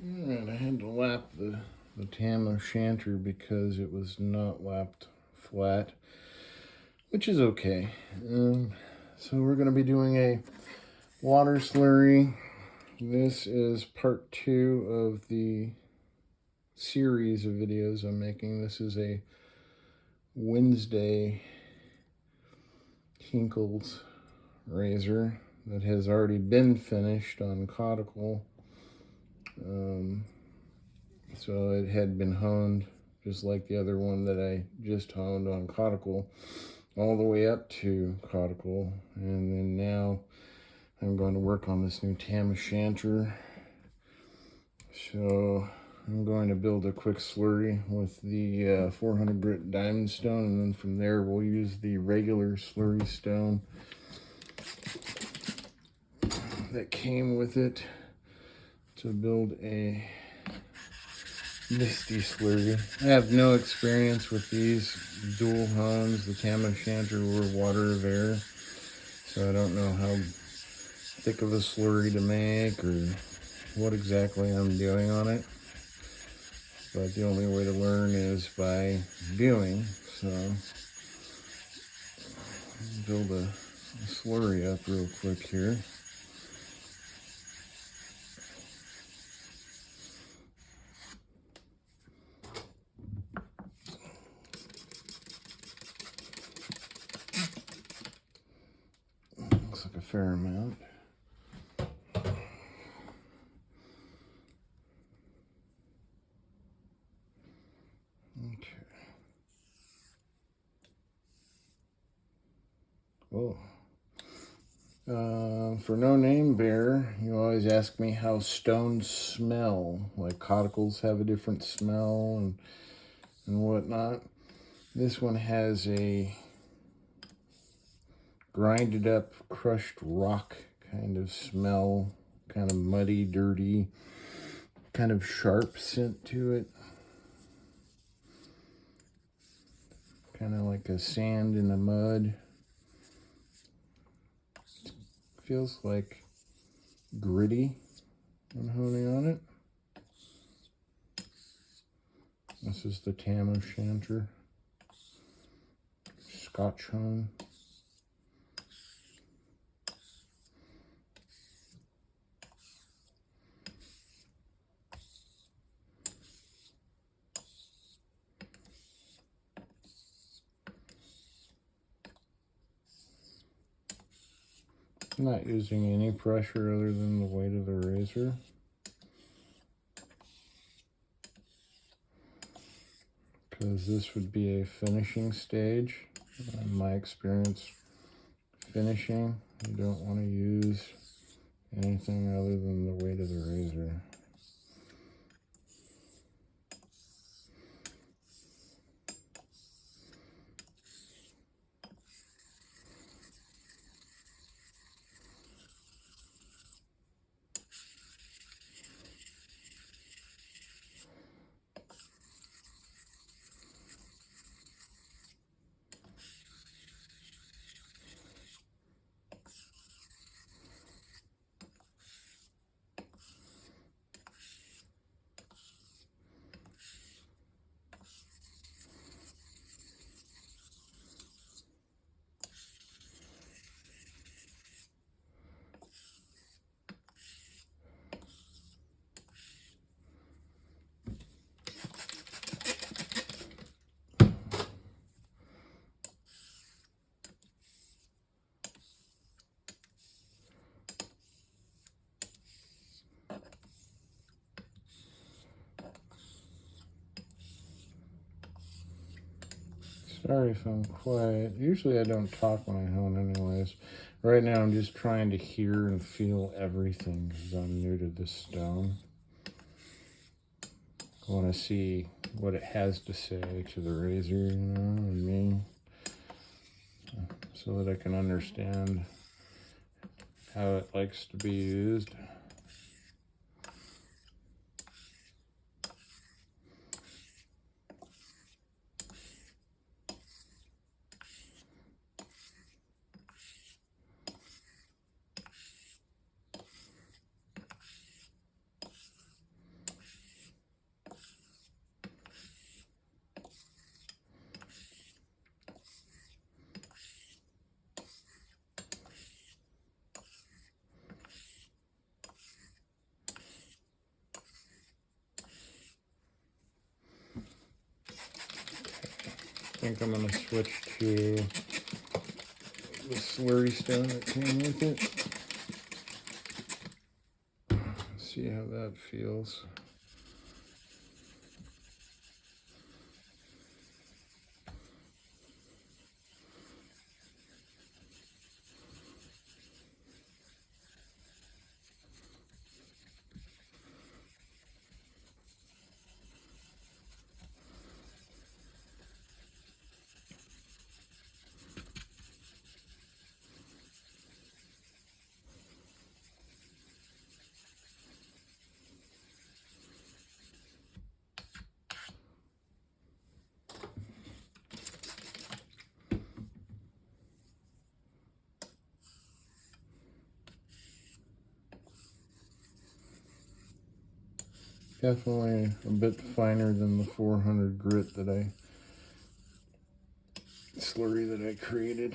Alright, I had to lap the tam of Shanter because it was not lapped flat, which is okay. So we're going to be doing a water slurry. This is part 2 of the series of videos I'm making. This is a Wednesday Henckels razor that has already been finished on Coticule. So it had been honed just like the other one that I just honed on Coticule, all the way up to Coticule. And then now I'm going to work on this new tam Shanter. So I'm going to build a quick slurry with the 400 grit diamond stone, and then from there we'll use the regular slurry stone that came with it to build a misty slurry. I have no experience with these dual hones. The tam Shanter were water of air, so I don't know how thick of a slurry to make or what exactly I'm doing on it. But the only way to learn is by doing. So build a slurry up real quick here. Looks like a fair amount. Okay. Oh. For no name bear, you always ask me how stones smell. Like Coticles have a different smell and whatnot. This one has a grinded up, crushed rock kind of smell, kind of muddy, dirty, kind of sharp scent to it. Kind of like a sand in the mud. Feels like gritty when honing on it. This is the tam Shanter Scotch hone. I'm not using any pressure other than the weight of the razor. Because this would be a finishing stage. In my experience, finishing, you don't want to use anything other than the weight of the razor. Sorry if I'm quiet. Usually I don't talk when I hone anyways. Right now I'm just trying to hear and feel everything because I'm new to this stone. I want to see what it has to say to the razor, you know, and me, so that I can understand how it likes to be used. think I'm going to switch to the slurry stone that came with it. See how that feels. Definitely a bit finer than the 400 grit slurry that I created.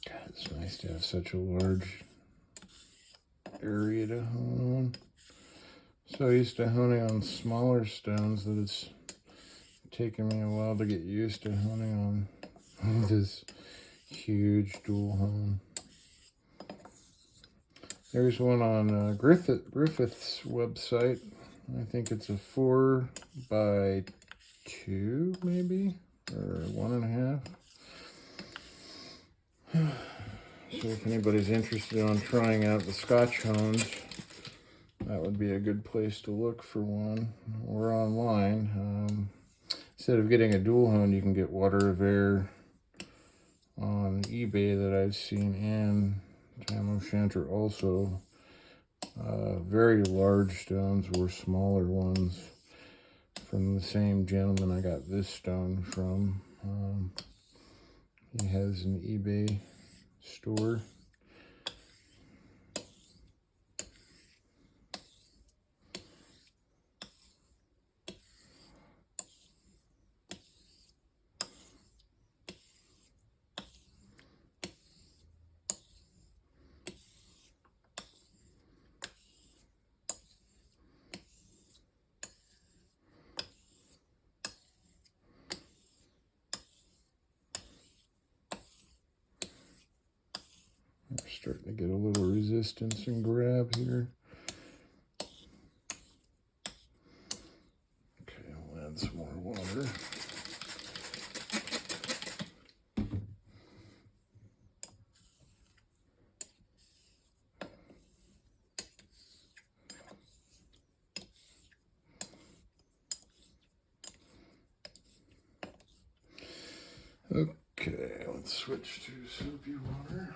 God, it's nice to have such a large area to hone on. So used to honing on smaller stones that it's taken me a while to get used to honing on this huge dual hone. There's one on Griffith's website. I think it's a 4 by 2 maybe, or 1.5. So if anybody's interested on trying out the Scotch hones, that would be a good place to look for one, or online. Instead of getting a dual hone, you can get Water of Air on eBay that I've seen, and Shanter also. Very large stones or smaller ones from the same gentleman I got this stone from. He has an eBay store. We're starting to get a little resistance and grab here. Okay, I'll add some more water. Okay, let's switch to soapy water.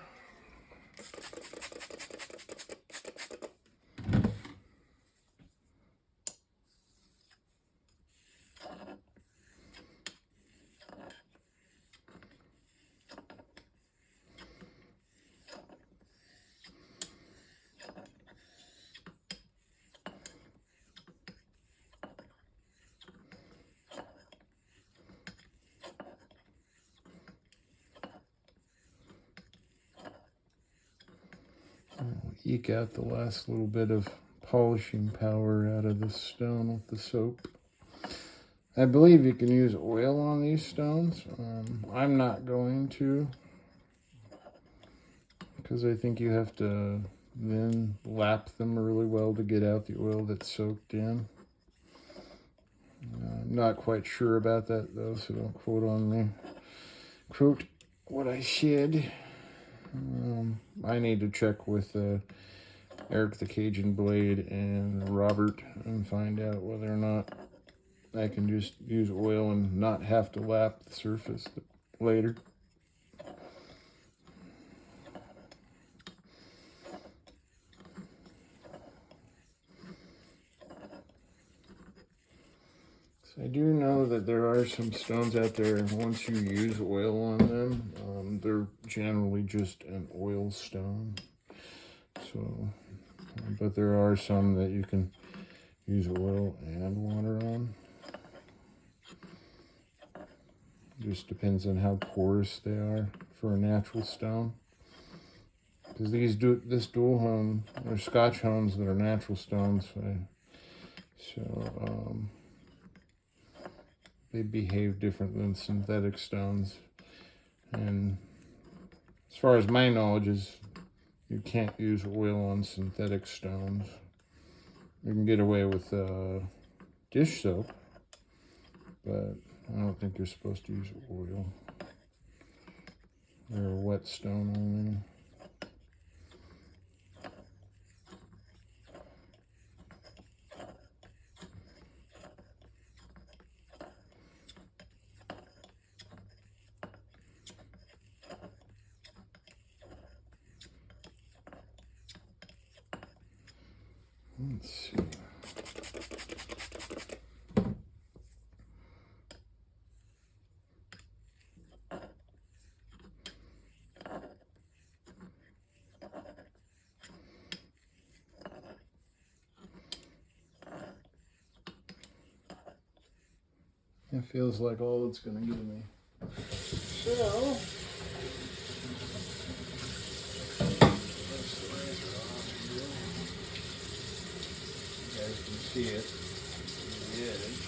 eke out the last little bit of polishing power out of the stone with the soap. I believe you can use oil on these stones. I'm not going to, because I think you have to then lap them really well to get out the oil that's soaked in. I'm not quite sure about that though, so don't quote on me. Quote what I said. I need to check with Eric the Cajun Blade and Robert and find out whether or not I can just use oil and not have to lap the surface later. So I do know that there are some stones out there, once you use oil on them, they're generally just an oil stone. So, but there are some that you can use oil and water on. Just depends on how porous they are for a natural stone. Because this dual hone, or Scotch hones that are natural stones, they behave different than synthetic stones. And as far as my knowledge is, you can't use oil on synthetic stones. You can get away with dish soap, but I don't think you're supposed to use oil. They're a wet stone only. Let's see. It feels like all it's going to give me. So, let's the razor off here. You guys can see it. The edge.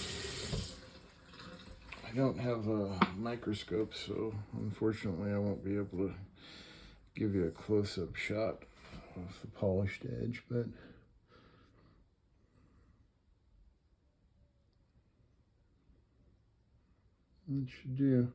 I don't have a microscope, so unfortunately I won't be able to give you a close-up shot of the polished edge, but it should do.